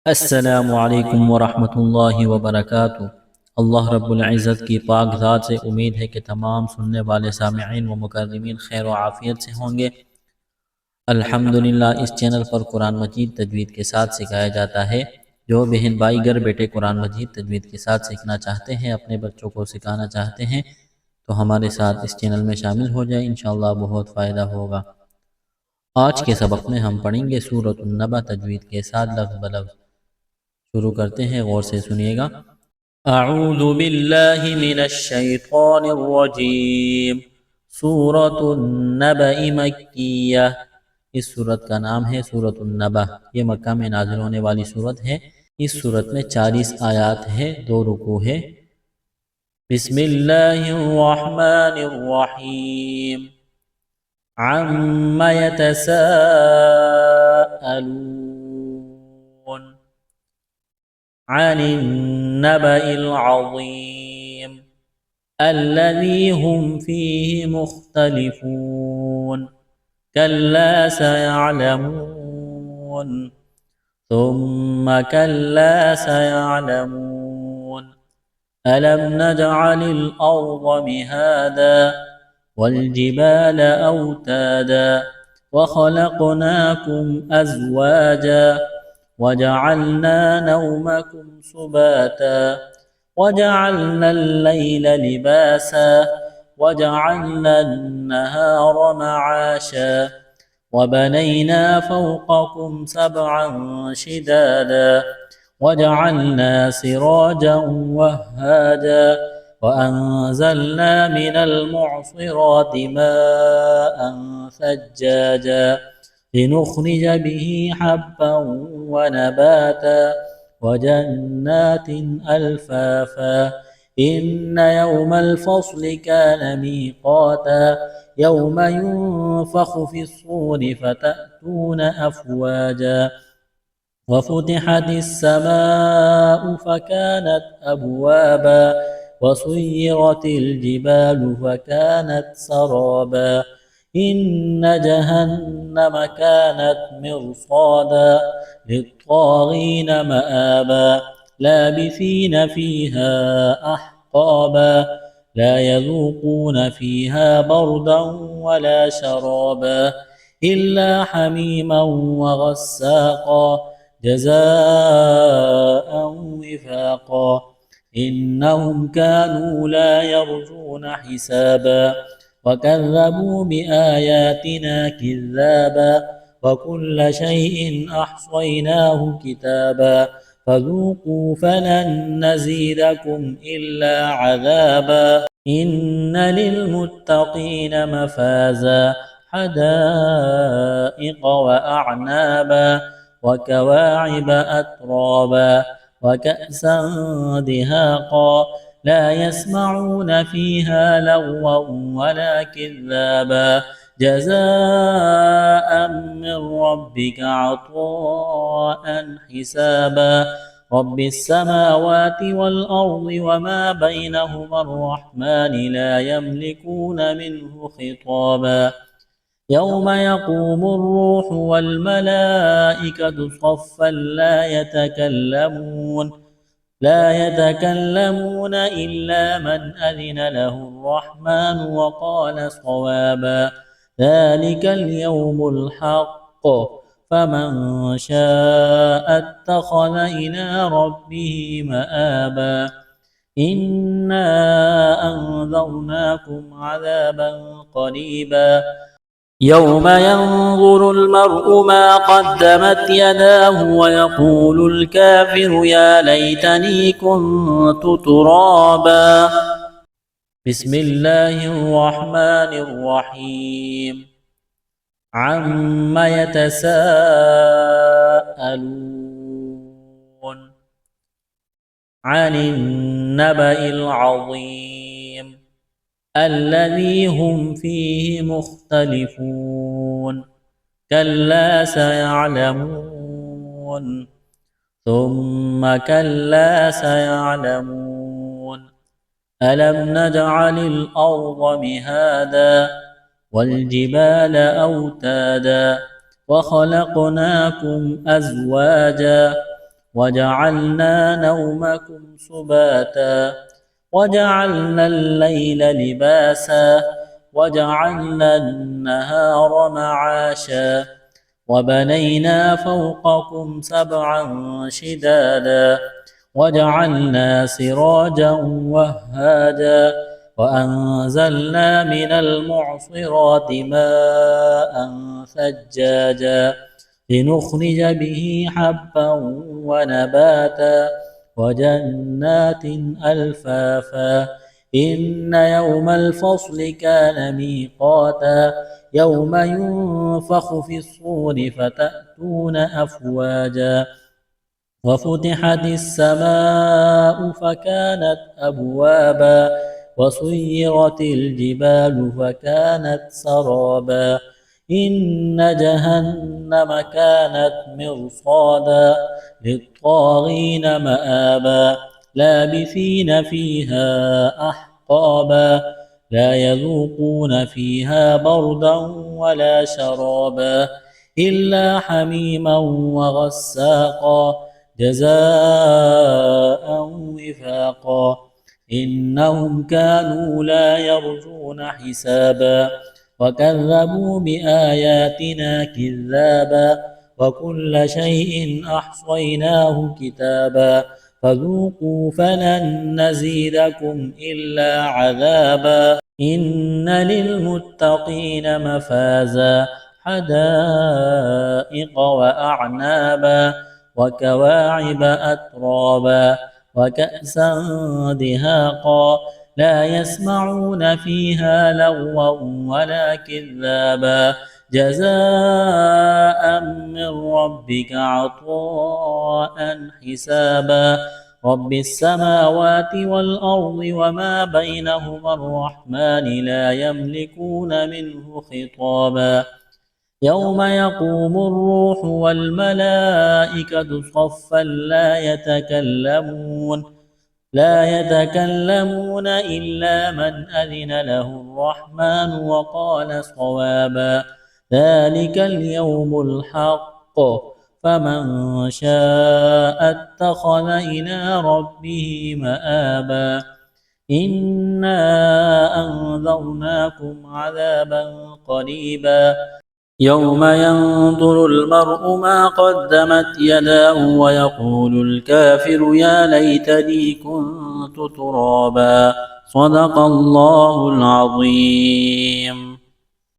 अस्सलामु अलैकुम वरहमतुल्लाहि वबरकातुहू। अल्लाह रब्बुल इज़्ज़त की पाक ज़ात से उम्मीद है कि तमाम सुनने वाले सामिईन व मुकर्रमीन खैर व आफ़ियत से होंगे। अल्हम्दुलिल्लाह, इस चैनल पर कुरान मजीद तजवीद के साथ सिखाया जाता है। जो बहन भाई घर बैठे कुरान मजीद तजवीद के साथ सीखना चाहते हैं, अपने बच्चों को सिखाना चाहते हैं, तो हमारे साथ इस चैनल में शामिल हो जाए, इंशाअल्लाह बहुत फ़ायदा होगा। आज के सबक में हम पढ़ेंगे सूरतुन नबा तजवीद के साथ लफ्ज़ ब लफ्ज़। शुरू करते हैं, गौर से सुनिएगा। अऊज़ु बिल्लाहि मिनश शैतानिर रजीम। सूरतुन नबअ मक्किय्या। इस सूरत का नाम है सूरतुन नबा। ये मक्का में नाज़िल होने वाली सूरत है। इस सूरत में 40 आयात है, 2 रुकू है। बिस्मिल्लाहिर रहमानिर रहीम। अम्मा यतसाअलून अनिन नबइल अज़ीम अल्लज़ी हुम फ़ीहि मुख्तलिफ़ून कल्ला सयअलमून सुम्मा कल्ला सयअलमून अलम नजअलिल अर्ज़ मिहादा वल्जिबाल औतादा वखलक़नाकुम अज़वाजा वजअलना नौमकुम सुबाता वजअलना अल्लैल लिबासा वजअलना अन्नहार मआशा वबनैना फ़ौक़कुम सबअन शिदादा वजअलना सिराजा वह्हाजा वअंज़लना मिनल मुअसिराति माअन सज्जाजा लिनुख़रिज बिही हब्बन वनबाता वजन्नातिन अल्फ़ाफ़ा इन्न यौमल फ़स्लि कान मीक़ाता यौम युन्फ़ख़ु फ़िस्सूरि फ़तअतून अफ़वाजा वफ़ुतिहतिस समाअ फ़कानत अबवाबा वसुय्यरतिल जिबालु फ़कानत सराबा इन्न जहन्नम कानत मिर्सादा लित्ताग़ीन मआबा लाबिसीन फ़ीहा अहक़ाबा ला यज़ूक़ून फ़ीहा बरदन वला शराबा इल्ला हमीमा वग़स्साक़ा जज़ाअन विफ़ाक़ा इन्नहुम कानू ला यरजून हिसाबा वकज़्ज़बू बिआयातिना किज़्ज़ाबा वकुल्ल शैइन अहसैनाहु किताबा फ़ज़ूक़ू फ़लन नज़ीदकुम इल्ला अज़ाबा इन्न लिलमुत्तक़ीन मफ़ाज़ा हदाइक़ वअअनाबा वकवाइब अतराबा वकअसन दिहाक़ा ला यस्मऊन फ़ीहा लग़वा वला किज़्ज़ाबा जज़ाअन मिन रब्बिक अताअन हिसाबा रब्बिस समावाति वल अर्ज़ि वमा बैनहुमा अर्रहमान ला यमलिकून मिन्हु खिताबा यौम यक़ूमुर रूह वल मलाइकतु सफ़्फ़न لا يتكلمون إلا من أذن له الرحمن وقال صوابا ذلك اليوم الحق فمن شاء اتخذ إلى ربه مآبا إنا أنذرناكم عذابا قريبا يوم ينظر المرء ما قدمت يداه ويقول الكافر يا ليتني كنت ترابا بسم الله الرحمن الرحيم عم يتساءلون عن النبأ العظيم الذي هم فيه مختلفون كلا سيعلمون ثم كلا سيعلمون ألم نجعل الأرض مهادا والجبال أوتادا وخلقناكم أزواجا وجعلنا نومكم سباتا وجعلنا الليل لباسا وجعلنا النهار معاشا وبنينا فوقكم سبعا شدادا وجعلنا سراجا وهاجا وأنزلنا من المعصرات ماء ثجاجا لنخرج به حبا ونباتا وجنات ألفافا إن يوم الفصل كان ميقاتا يوم ينفخ في الصور فتأتون أفواجا وفتحت السماء فكانت أبوابا وسيرت الجبال فكانت سرابا إن جهنم كانت مرصادا للطاغين مآبا لابثين فيها أحقابا لا يذوقون فيها بردا ولا شرابا إلا حميما وغساقا جزاء وفاقا إنهم كانوا لا يرجون حسابا وكذبوا بآياتنا كذابا وكل شيء أحصيناه كتابا فذوقوا فلن نزيدكم إلا عذابا إن للمتقين مفازا حدائق وأعنابا وكواعب أترابا وكأسا دهاقا لا يسمعون فيها لغوا ولا كذابا جزاء من ربك عطاء حسابا رب السماوات والأرض وما بينهما الرحمن لا يملكون منه خطابا يوم يقوم الروح والملائكة صفا لا يتكلمون إلا من أذن له الرحمن وقال صوابا ذلك اليوم الحق فمن شاء اتخذ إلى ربه مآبا إنا أنذرناكم عذابا قريبا يوم ينظر المرء ما قدمت يداه ويقول الكافر يا ليتني كنت ترابا صدق الله العظيم.